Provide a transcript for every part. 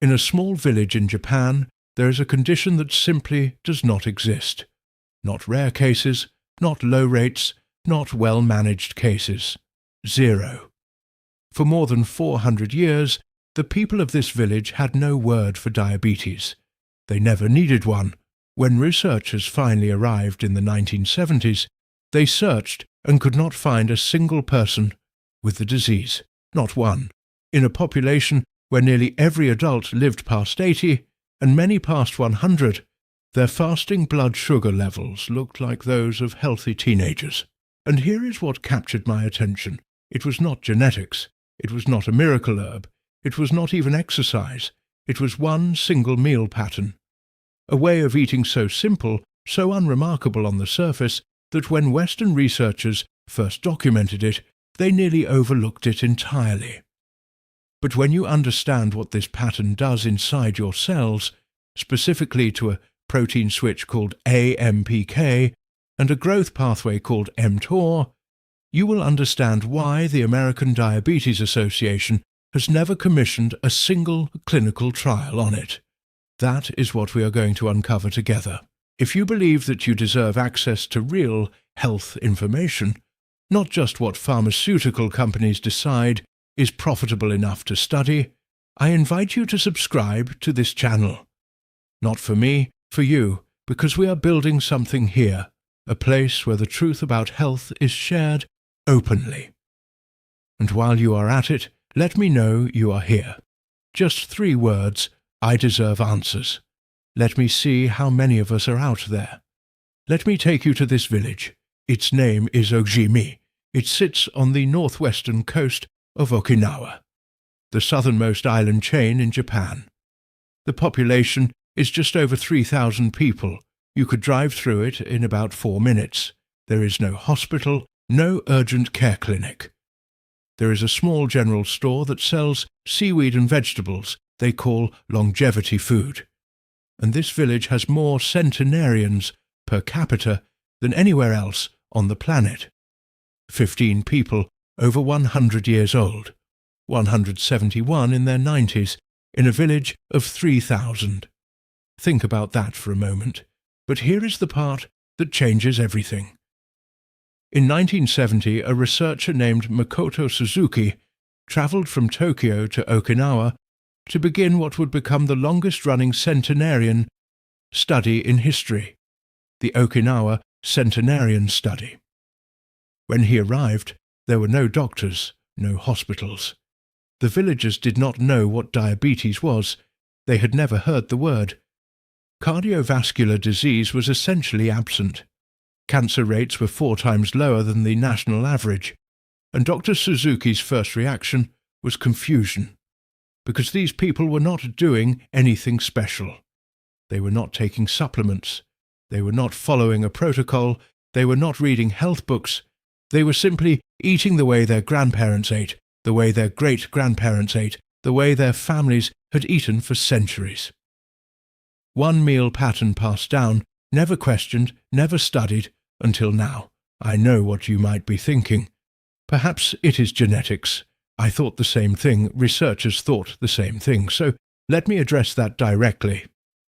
In a small village in Japan, there is a condition that simply does not exist. Not rare cases, not low rates, not well-managed cases. Zero. For more than 400 years, the people of this village had no word for diabetes. They never needed one. When researchers finally arrived in the 1970s, they searched and could not find a single person with the disease. Not one. In a population where nearly every adult lived past 80 and many past 100, their fasting blood sugar levels looked like those of healthy teenagers. And here is what captured my attention. It was not genetics. It was not a miracle herb. It was not even exercise. It was one single meal pattern. A way of eating so simple, so unremarkable on the surface, that when Western researchers first documented it, they nearly overlooked it entirely. But when you understand what this pattern does inside your cells, specifically to a protein switch called AMPK and a growth pathway called mTOR, you will understand why the American Diabetes Association has never commissioned a single clinical trial on it. That is what we are going to uncover together. If you believe that you deserve access to real health information, not just what pharmaceutical companies decide is profitable enough to study, I invite you to subscribe to this channel. Not for me, for you, because we are building something here, a place where the truth about health is shared openly. And while you are at it, let me know you are here. Just 3 words: I deserve answers. Let me see how many of us are out there. Let me take you to this village. Its name is Ogimi. It sits on the northwestern coast of Okinawa, the southernmost island chain in Japan. The population is just over 3,000 people. You could drive through it in about 4 minutes. There is no hospital, no urgent care clinic. There is a small general store that sells seaweed and vegetables they call longevity food. And this village has more centenarians per capita than anywhere else on the planet. 15 people over 100 years old, 171 in their 90s, in a village of 3,000. Think about that for a moment. But here is the part that changes everything. In 1970, a researcher named Makoto Suzuki travelled from Tokyo to Okinawa to begin what would become the longest-running centenarian study in history, the Okinawa Centenarian Study. When he arrived, there were no doctors, no hospitals. The villagers did not know what diabetes was. They had never heard the word. Cardiovascular disease was essentially absent. Cancer rates were 4 times lower than the national average, and Dr. Suzuki's first reaction was confusion, because these people were not doing anything special. They were not taking supplements. They were not following a protocol. They were not reading health books. They were simply eating the way their grandparents ate, the way their great-grandparents ate, the way their families had eaten for centuries. One meal pattern passed down, never questioned, never studied, until now. I know what you might be thinking. Perhaps it is genetics. I thought the same thing. Researchers thought the same thing. So let me address that directly,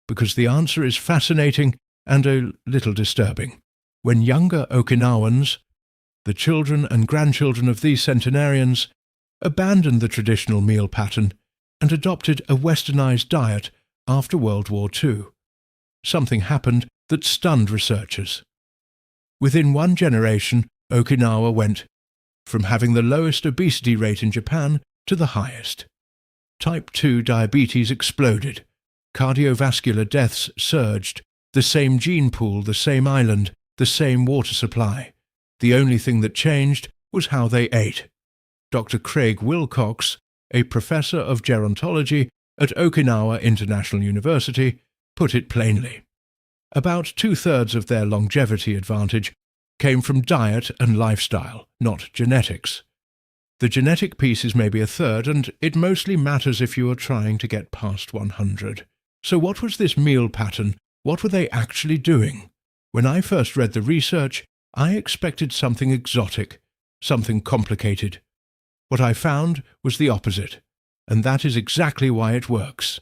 because the answer is fascinating and a little disturbing. When younger Okinawans, the children and grandchildren of these centenarians, abandoned the traditional meal pattern and adopted a westernized diet after World War II, something happened that stunned researchers. Within 1 generation, Okinawa went from having the lowest obesity rate in Japan to the highest. Type 2 diabetes exploded. Cardiovascular deaths surged. The same gene pool, the same island, the same water supply. The only thing that changed was how they ate. Dr. Craig Wilcox, a professor of gerontology at Okinawa International University, put it plainly. About 2/3 of their longevity advantage came from diet and lifestyle, not genetics. The genetic piece is maybe 1/3, and it mostly matters if you are trying to get past 100. So what was this meal pattern? What were they actually doing? When I first read the research, I expected something exotic, something complicated. What I found was the opposite, and that is exactly why it works.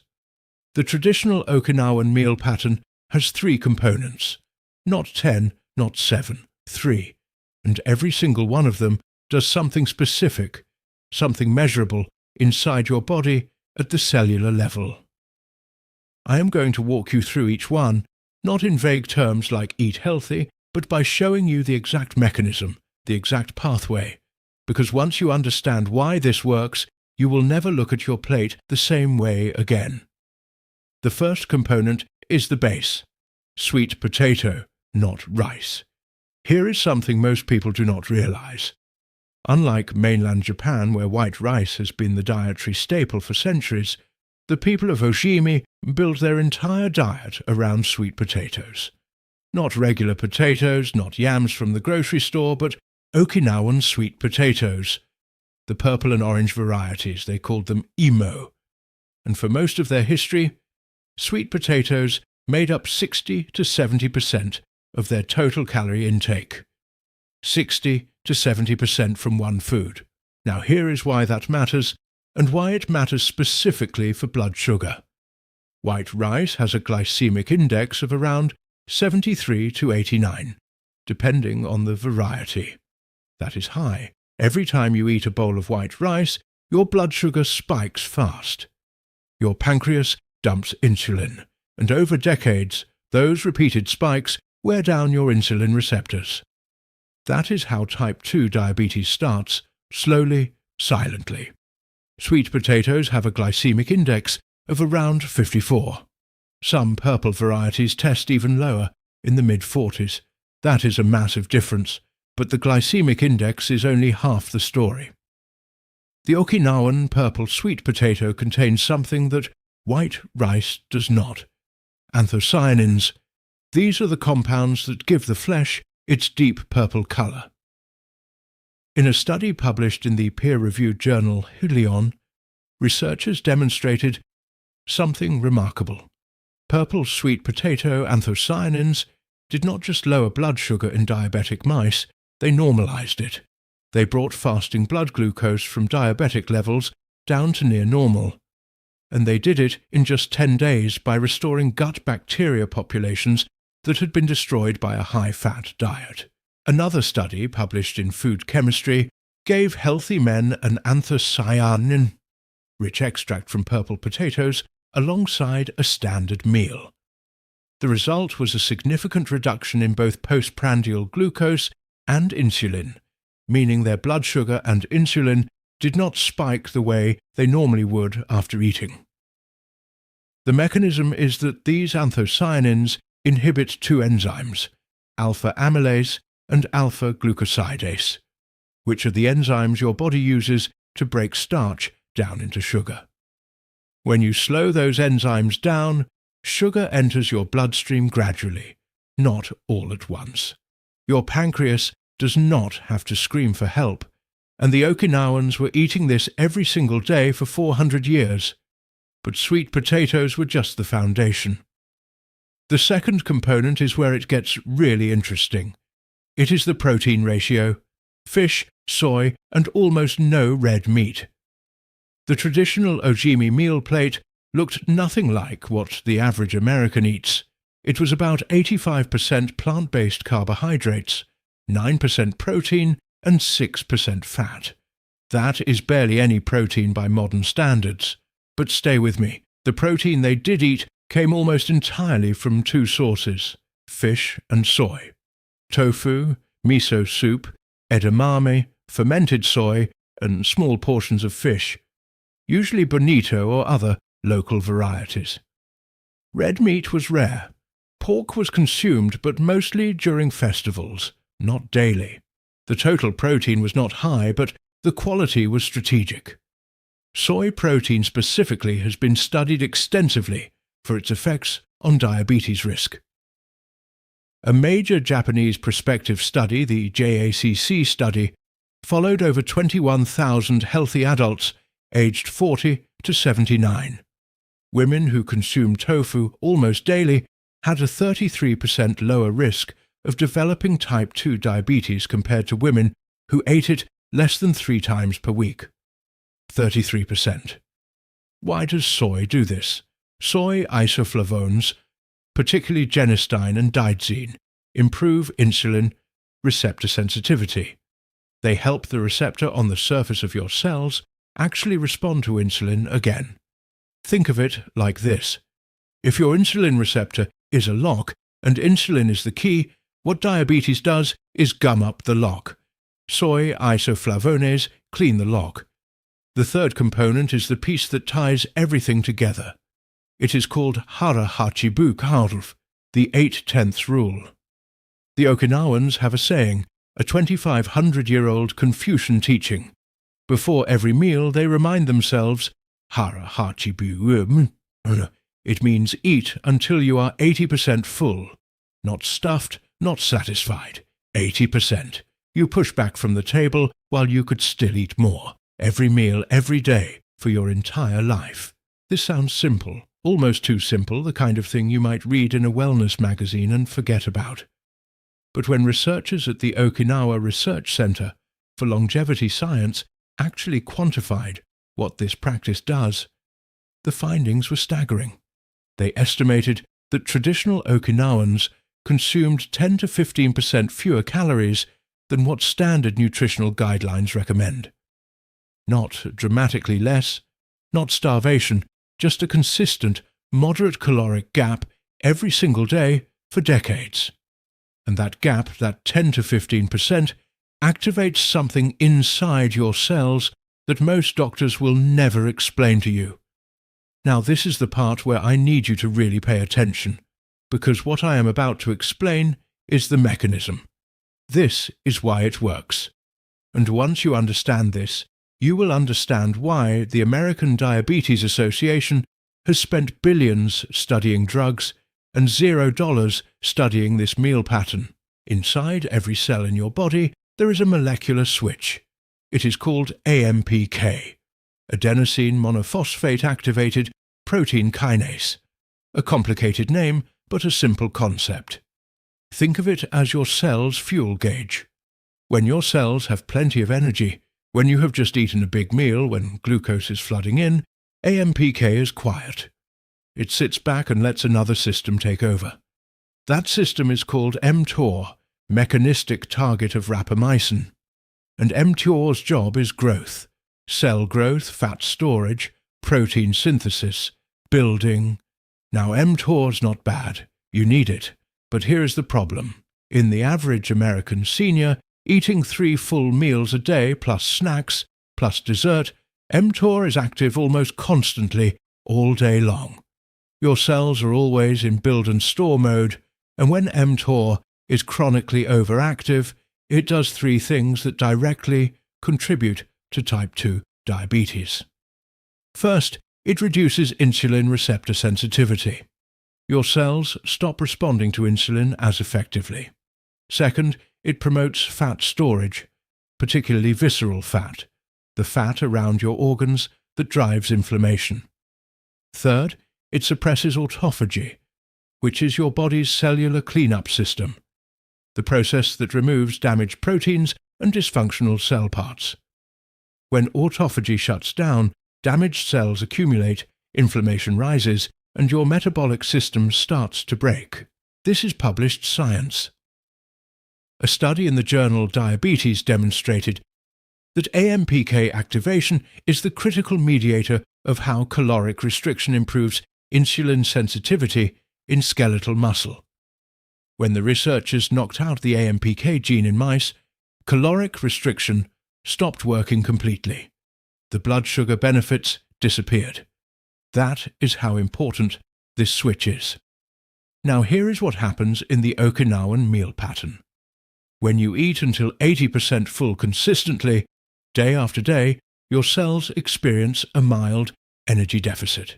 The traditional Okinawan meal pattern has 3 components. Not 10, not 7, 3. And every single one of them does something specific, something measurable inside your body at the cellular level. I am going to walk you through each one, not in vague terms like eat healthy, but by showing you the exact mechanism, the exact pathway, because once you understand why this works, you will never look at your plate the same way again. The first component is the base, sweet potato, not rice. Here is something most people do not realize. Unlike mainland Japan, where white rice has been the dietary staple for centuries, the people of Ogimi build their entire diet around sweet potatoes. Not regular potatoes, not yams from the grocery store, but Okinawan sweet potatoes. The purple and orange varieties, they called them imo. And for most of their history, sweet potatoes made up 60 to 70% of their total calorie intake. 60 to 70% from one food. Now here is why that matters, and why it matters specifically for blood sugar. White rice has a glycemic index of around 73 to 89, depending on the variety. That is high. Every time you eat a bowl of white rice, your blood sugar spikes fast. Your pancreas dumps insulin, and over decades, those repeated spikes wear down your insulin receptors. That is how type 2 diabetes starts, slowly, silently. Sweet potatoes have a glycemic index of around 54. Some purple varieties test even lower, in the mid-40s. That is a massive difference, but the glycemic index is only half the story. The Okinawan purple sweet potato contains something that white rice does not. Anthocyanins. These are the compounds that give the flesh its deep purple color. In a study published in the peer-reviewed journal Helion, researchers demonstrated something remarkable. Purple sweet potato anthocyanins did not just lower blood sugar in diabetic mice, they normalized it. They brought fasting blood glucose from diabetic levels down to near normal. And they did it in just 10 days by restoring gut bacteria populations that had been destroyed by a high-fat diet. Another study, published in Food Chemistry, gave healthy men an anthocyanin, rich extract from purple potatoes, alongside a standard meal. The result was a significant reduction in both postprandial glucose and insulin, meaning their blood sugar and insulin did not spike the way they normally would after eating. The mechanism is that these anthocyanins inhibit 2 enzymes, alpha amylase and alpha glucosidase, which are the enzymes your body uses to break starch down into sugar. When you slow those enzymes down, sugar enters your bloodstream gradually, not all at once. Your pancreas does not have to scream for help, and the Okinawans were eating this every single day for 400 years. But sweet potatoes were just the foundation. The second component is where it gets really interesting. It is the protein ratio: fish, soy, and almost no red meat. The traditional Ogimi meal plate looked nothing like what the average American eats. It was about 85% plant-based carbohydrates, 9% protein, and 6% fat. That is barely any protein by modern standards. But stay with me. The protein they did eat came almost entirely from 2 sources: fish and soy. Tofu, miso soup, edamame, fermented soy, and small portions of fish, usually bonito or other local varieties. Red meat was rare. Pork was consumed, but mostly during festivals, not daily. The total protein was not high, but the quality was strategic. Soy protein specifically has been studied extensively for its effects on diabetes risk. A major Japanese prospective study, the JACC study, followed over 21,000 healthy adults aged 40 to 79. Women who consumed tofu almost daily had a 33% lower risk of developing type 2 diabetes compared to women who ate it less than 3 times per week. 33%. Why does soy do this? Soy isoflavones, particularly genistein and didzine, improve insulin receptor sensitivity. They help the receptor on the surface of your cells actually respond to insulin again. Think of it like this. If your insulin receptor is a lock and insulin is the key, what diabetes does is gum up the lock. Soy isoflavones clean the lock. The third component is the piece that ties everything together. It is called harahachibu, the 8/10 rule. The Okinawans have a saying, a 2,500-year-old Confucian teaching. Before every meal they remind themselves, harahachibu. It means eat until you are 80% full. Not stuffed, not satisfied. 80%. You push back from the table while you could still eat more. Every meal, every day, for your entire life. This sounds simple, almost too simple, the kind of thing you might read in a wellness magazine and forget about. But when researchers at the Okinawa Research Center for Longevity Science actually quantified what this practice does, the findings were staggering. They estimated that traditional Okinawans consumed 10 to 15% fewer calories than what standard nutritional guidelines recommend. Not dramatically less, not starvation, just a consistent, moderate caloric gap every single day for decades. And that gap, that 10 to 15%, activates something inside your cells that most doctors will never explain to you. Now this is the part where I need you to really pay attention, because what I am about to explain is the mechanism. This is why it works. And once you understand this, you will understand why the American Diabetes Association has spent billions studying drugs and $0 studying this meal pattern. Inside every cell in your body, there is a molecular switch. It is called AMPK, adenosine monophosphate activated protein kinase. A complicated name, but a simple concept. Think of it as your cell's fuel gauge. When your cells have plenty of energy, when you have just eaten a big meal, when glucose is flooding in, AMPK is quiet. It sits back and lets another system take over. That system is called mTOR, mechanistic target of rapamycin. And mTOR's job is growth, cell growth, fat storage, protein synthesis, building. Now mTOR's not bad, you need it, but here is the problem. In the average American senior, eating 3 full meals a day plus snacks, plus dessert, mTOR is active almost constantly, all day long. Your cells are always in build and store mode, and when mTOR is chronically overactive, it does 3 things that directly contribute to type 2 diabetes. First, it reduces insulin receptor sensitivity. Your cells stop responding to insulin as effectively. Second, it promotes fat storage, particularly visceral fat, the fat around your organs that drives inflammation. Third, it suppresses autophagy, which is your body's cellular cleanup system, the process that removes damaged proteins and dysfunctional cell parts. When autophagy shuts down, damaged cells accumulate, inflammation rises, and your metabolic system starts to break. This is published science. A study in the journal Diabetes demonstrated that AMPK activation is the critical mediator of how caloric restriction improves insulin sensitivity in skeletal muscle. When the researchers knocked out the AMPK gene in mice, caloric restriction stopped working completely. The blood sugar benefits disappeared. That is how important this switch is. Now here is what happens in the Okinawan meal pattern. When you eat until 80% full consistently, day after day, your cells experience a mild energy deficit.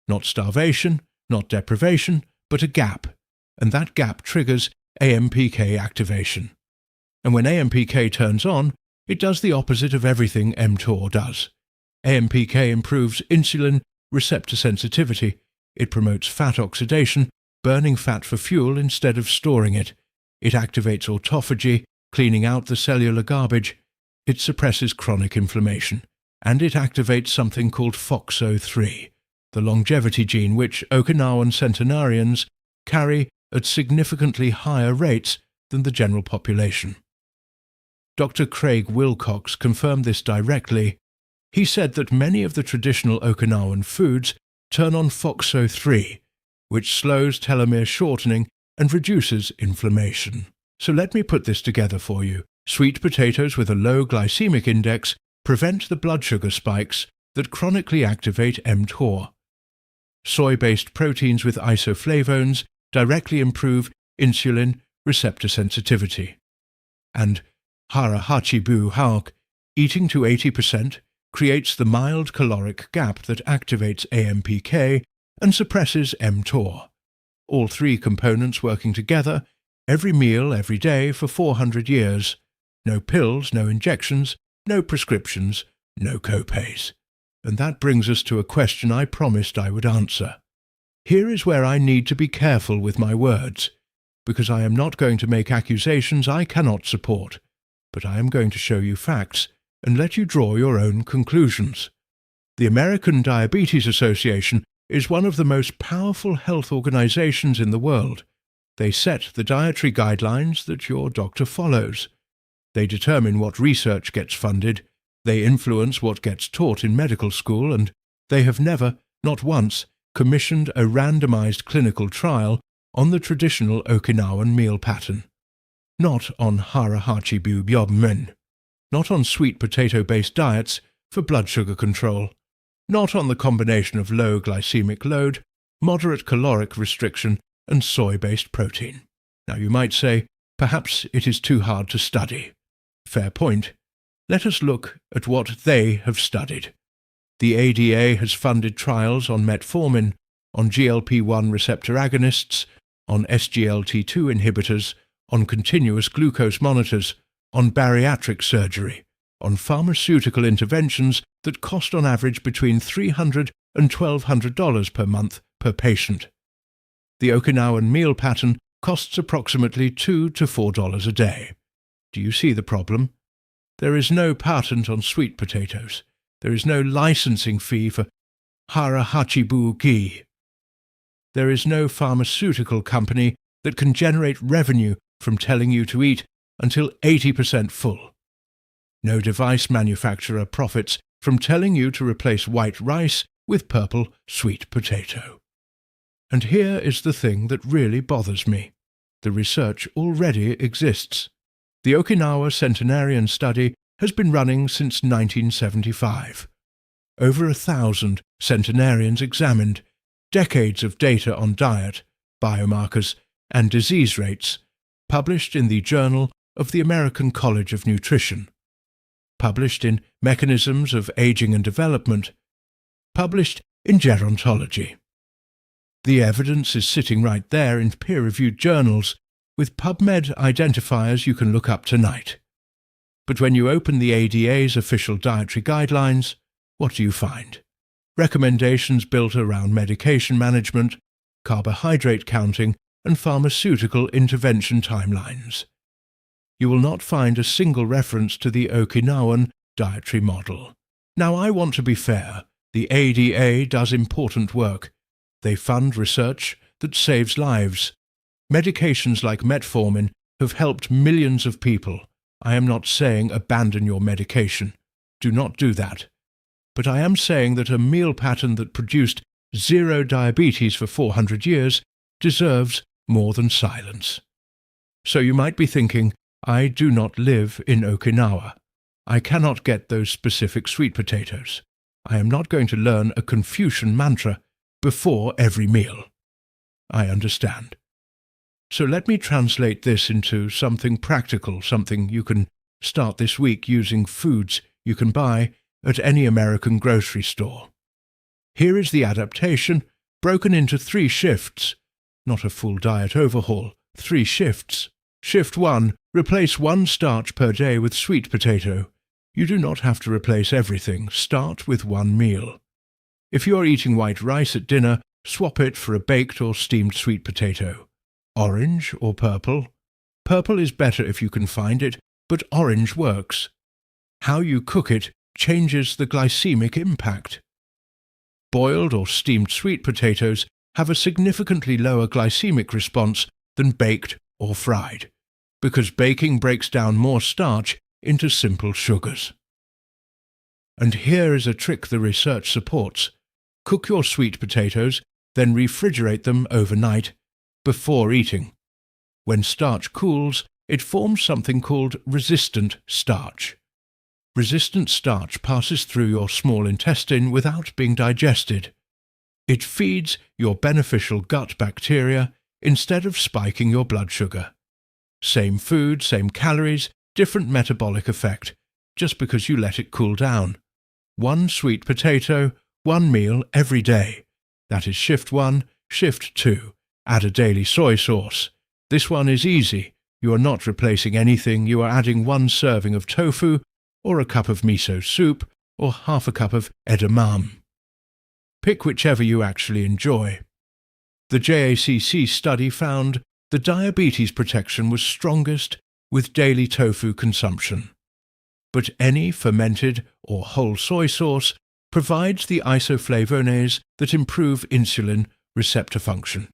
Not starvation, not deprivation, but a gap, and that gap triggers AMPK activation. And when AMPK turns on, it does the opposite of everything mTOR does. AMPK improves insulin receptor sensitivity. It promotes fat oxidation, burning fat for fuel instead of storing it. It activates autophagy, cleaning out the cellular garbage. It suppresses chronic inflammation. And it activates something called FOXO3, the longevity gene which Okinawan centenarians carry at significantly higher rates than the general population. Dr. Craig Wilcox confirmed this directly. He said that many of the traditional Okinawan foods turn on FOXO3, which slows telomere shortening and reduces inflammation. So let me put this together for you. Sweet potatoes with a low glycemic index prevent the blood sugar spikes that chronically activate mTOR. Soy-based proteins with isoflavones directly improve insulin receptor sensitivity. And harahachibu, eating to 80%, creates the mild caloric gap that activates AMPK and suppresses mTOR. All three components working together, every meal, every day for 400 years. No pills, no injections, no prescriptions, no co-pays. And that brings us to a question I promised I would answer. Here is where I need to be careful with my words, because I am not going to make accusations I cannot support, but I am going to show you facts and let you draw your own conclusions. The American Diabetes Association is one of the most powerful health organizations in the world. They set the dietary guidelines that your doctor follows. They determine what research gets funded, they influence what gets taught in medical school, and they have never, not once, commissioned a randomized clinical trial on the traditional Okinawan meal pattern. Not on harahachibu byobmen, not on sweet potato-based diets for blood sugar control, not on the combination of low glycemic load, moderate caloric restriction, and soy-based protein. Now you might say, perhaps it is too hard to study. Fair point. Let us look at what they have studied. The ADA has funded trials on metformin, on GLP-1 receptor agonists, on SGLT2 inhibitors, on continuous glucose monitors, on bariatric surgery, on pharmaceutical interventions that cost on average between $300 and $1,200 per month per patient. The Okinawan meal pattern costs approximately $2 to $4 a day. Do you see the problem? There is no patent on sweet potatoes. There is no licensing fee for harahachibu ghee. There is no pharmaceutical company that can generate revenue from telling you to eat until 80% full. No device manufacturer profits from telling you to replace white rice with purple sweet potato. And here is the thing that really bothers me. The research already exists. The Okinawa centenarian study has been running since 1975. Over 1,000 centenarians examined, decades of data on diet, biomarkers, and disease rates, published in the Journal of the American College of Nutrition, published in Mechanisms of Aging and Development, published in Gerontology. The evidence is sitting right there in peer-reviewed journals with PubMed identifiers you can look up tonight. But when you open the ADA's official dietary guidelines, what do you find? Recommendations built around medication management, carbohydrate counting, and pharmaceutical intervention timelines. You will not find a single reference to the Okinawan dietary model. Now, I want to be fair. The ADA does important work. They fund research that saves lives. Medications like metformin have helped millions of people. I am not saying abandon your medication. Do not do that. But I am saying that a meal pattern that produced zero diabetes for 400 years deserves more than silence. So you might be thinking, I do not live in Okinawa. I cannot get those specific sweet potatoes. I am not going to learn a Confucian mantra before every meal. I understand. So let me translate this into something practical, something you can start this week using foods you can buy at any American grocery store. Here is the adaptation, broken into 3 shifts. Not a full diet overhaul, 3 shifts. Shift 1, replace 1 starch per day with sweet potato. You do not have to replace everything. Start with 1 meal. If you are eating white rice at dinner, swap it for a baked or steamed sweet potato. Orange or purple? Purple is better if you can find it, but orange works. How you cook it changes the glycemic impact. Boiled or steamed sweet potatoes have a significantly lower glycemic response than baked or fried, because baking breaks down more starch into simple sugars. And here is a trick the research supports. Cook your sweet potatoes, then refrigerate them overnight before eating. When starch cools, it forms something called resistant starch. Resistant starch passes through your small intestine without being digested. It feeds your beneficial gut bacteria instead of spiking your blood sugar. Same food, same calories, different metabolic effect, just because you let it cool down. One sweet potato, one meal every day. That is shift 1, shift 2. Add a daily soy sauce. This one is easy. You are not replacing anything. You are adding 1 serving of tofu, or a cup of miso soup, or half a cup of edamame. Pick whichever you actually enjoy. The JACC study found the diabetes protection was strongest with daily tofu consumption. But any fermented or whole soy sauce provides the isoflavones that improve insulin receptor function.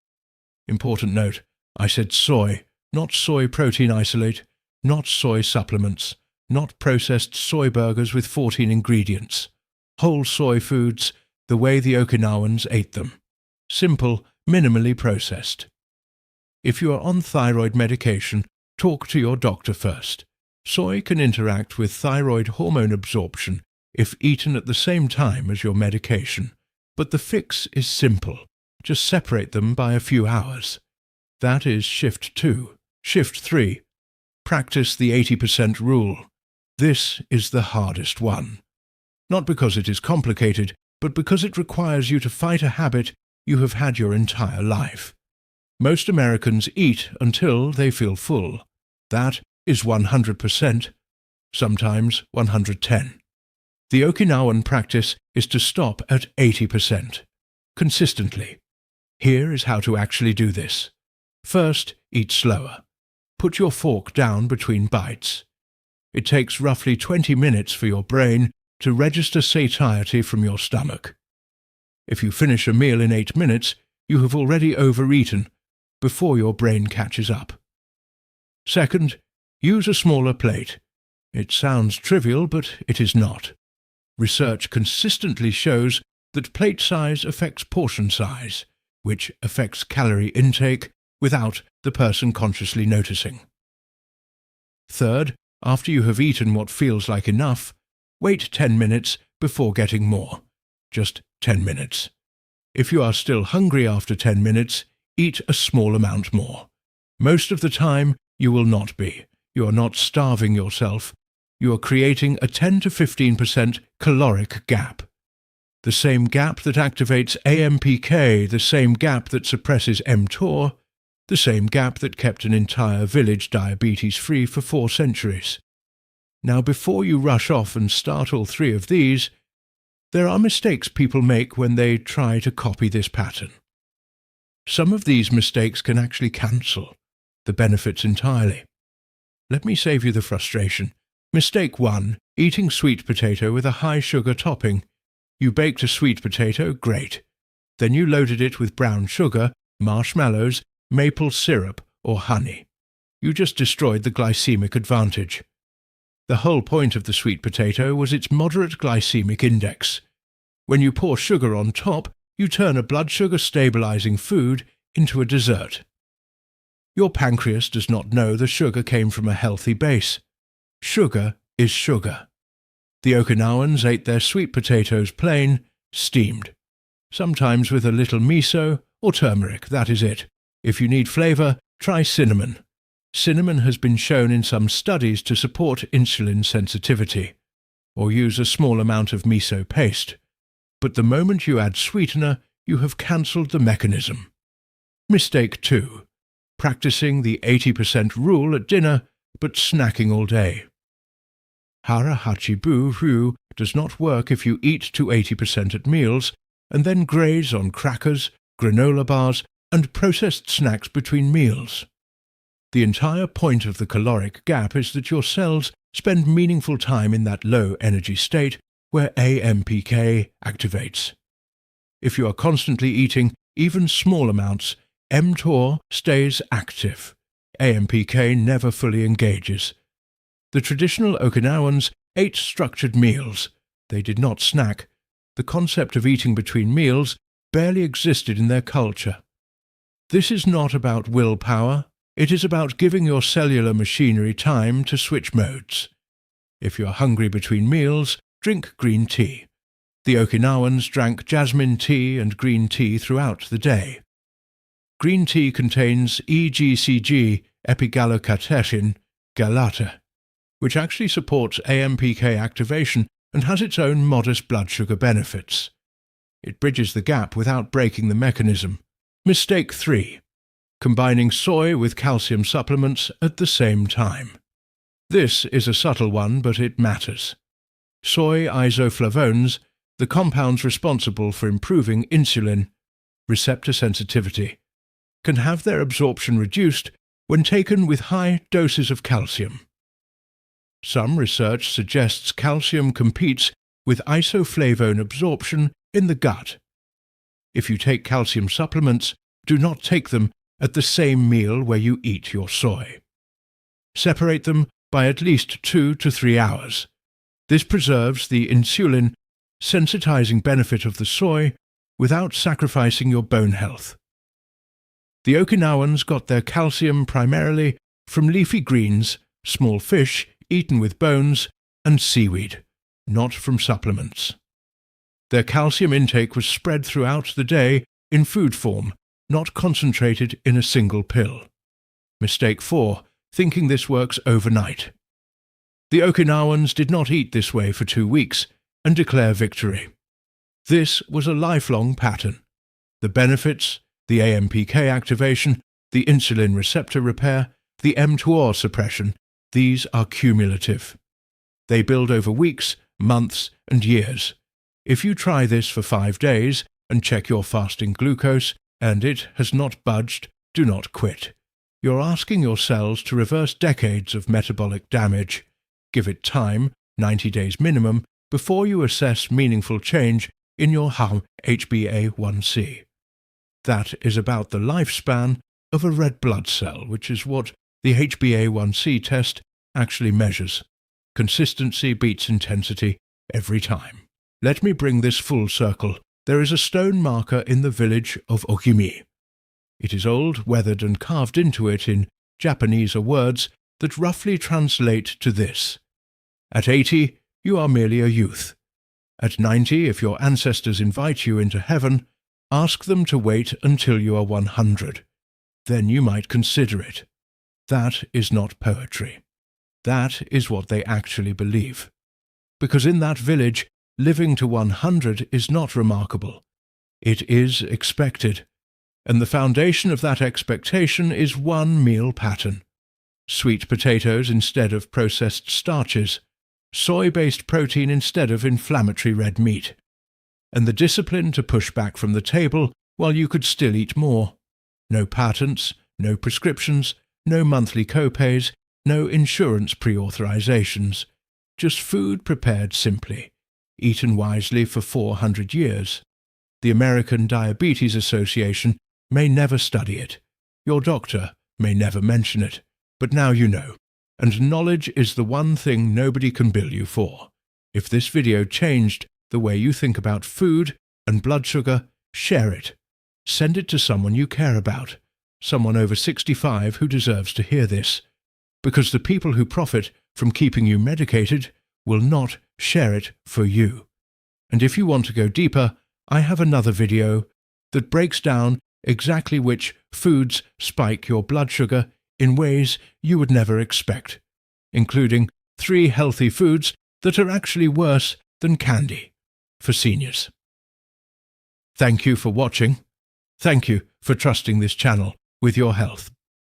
Important note, I said soy, not soy protein isolate, not soy supplements, not processed soy burgers with 14 ingredients. Whole soy foods, the way the Okinawans ate them. Simple, minimally processed. If you are on thyroid medication, talk to your doctor first. Soy can interact with thyroid hormone absorption if eaten at the same time as your medication, but the fix is simple. Just separate them by a few hours. That is shift 2. Shift 3. Practice the 80% rule. This is the hardest one. Not because it is complicated, but because it requires you to fight a habit you have had your entire life. Most Americans eat until they feel full. That is 100%, sometimes 110. The Okinawan practice is to stop at 80%, consistently. Here is how to actually do this. First, eat slower. Put your fork down between bites. It takes roughly 20 minutes for your brain to register satiety from your stomach. If you finish a meal in 8 minutes, you have already overeaten before your brain catches up. Second, use a smaller plate. It sounds trivial, but it is not. Research consistently shows that plate size affects portion size, which affects calorie intake without the person consciously noticing. Third, after you have eaten what feels like enough, wait 10 minutes before getting more. Just 10 minutes. If you are still hungry after 10 minutes, eat a small amount more. Most of the time, you will not be. You are not starving yourself. You are creating a 10 to 15% caloric gap. The same gap that activates AMPK, the same gap that suppresses mTOR, the same gap that kept an entire village diabetes-free for 4 centuries. Now, before you rush off and start all 3 of these, there are mistakes people make when they try to copy this pattern. Some of these mistakes can actually cancel the benefits entirely. Let me save you the frustration. Mistake 1, eating sweet potato with a high sugar topping. You baked a sweet potato, great. Then you loaded it with brown sugar, marshmallows, maple syrup, or honey. You just destroyed the glycemic advantage. The whole point of the sweet potato was its moderate glycemic index. When you pour sugar on top, you turn a blood sugar stabilizing food into a dessert. Your pancreas does not know the sugar came from a healthy base. Sugar is sugar. The Okinawans ate their sweet potatoes plain, steamed. Sometimes with a little miso or turmeric, that is it. If you need flavor, try cinnamon. Cinnamon has been shown in some studies to support insulin sensitivity. Or use a small amount of miso paste. But the moment you add sweetener, you have cancelled the mechanism. Mistake 2. Practicing the 80% rule at dinner, but snacking all day. Harahachibu does not work if you eat to 80% at meals and then graze on crackers, granola bars, and processed snacks between meals. The entire point of the caloric gap is that your cells spend meaningful time in that low energy state where AMPK activates. If you are constantly eating even small amounts, mTOR stays active. AMPK never fully engages. The traditional Okinawans ate structured meals. They did not snack. The concept of eating between meals barely existed in their culture. This is not about willpower. It is about giving your cellular machinery time to switch modes. If you are hungry between meals, drink green tea. The Okinawans drank jasmine tea and green tea throughout the day. Green tea contains EGCG epigallocatechin galata, which actually supports AMPK activation and has its own modest blood sugar benefits. It bridges the gap without breaking the mechanism. Mistake 3. Combining soy with calcium supplements at the same time. This is a subtle one, but it matters. Soy isoflavones, the compounds responsible for improving insulin receptor sensitivity, can have their absorption reduced when taken with high doses of calcium. Some research suggests calcium competes with isoflavone absorption in the gut. If you take calcium supplements, do not take them at the same meal where you eat your soy. Separate them by at least 2 to 3 hours. This preserves the insulin sensitizing benefit of the soy without sacrificing your bone health. The Okinawans got their calcium primarily from leafy greens, small fish eaten with bones, and seaweed, not from supplements. Their calcium intake was spread throughout the day in food form, not concentrated in a single pill. Mistake 4. Thinking this works overnight. The Okinawans did not eat this way for 2 weeks and declare victory. This was a lifelong pattern. The benefits, the AMPK activation, the insulin receptor repair, the mTOR suppression, these are cumulative. They build over weeks, months, and years. If you try this for 5 days and check your fasting glucose, and it has not budged, do not quit. You're asking your cells to reverse decades of metabolic damage. Give it time, 90 days minimum, before you assess meaningful change in your HbA1c. That is about the lifespan of a red blood cell, which is what the HbA1c test actually measures. Consistency beats intensity every time. Let me bring this full circle. There is a stone marker in the village of Ogimi. It is old, weathered, and carved into it in Japanese are words that roughly translate to this: at 80, you are merely a youth. At 90, if your ancestors invite you into heaven, ask them to wait until you are 100. Then you might consider it. That is not poetry. That is what they actually believe. Because in that village, living to 100 is not remarkable. It is expected. And the foundation of that expectation is one meal pattern: sweet potatoes instead of processed starches, soy-based protein instead of inflammatory red meat, and the discipline to push back from the table while you could still eat more. No patents, no prescriptions, no monthly copays, no insurance pre-authorizations. Just food prepared simply, eaten wisely for 400 years. The American Diabetes Association may never study it. Your doctor may never mention it. But now you know. And knowledge is the one thing nobody can bill you for. If this video changed the way you think about food and blood sugar, share it. Send it to someone you care about, someone over 65 who deserves to hear this. Because the people who profit from keeping you medicated will not share it for you. And if you want to go deeper, I have another video that breaks down exactly which foods spike your blood sugar in ways you would never expect, including 3 healthy foods that are actually worse than candy for seniors. Thank you for watching. Thank you for trusting this channel with your health.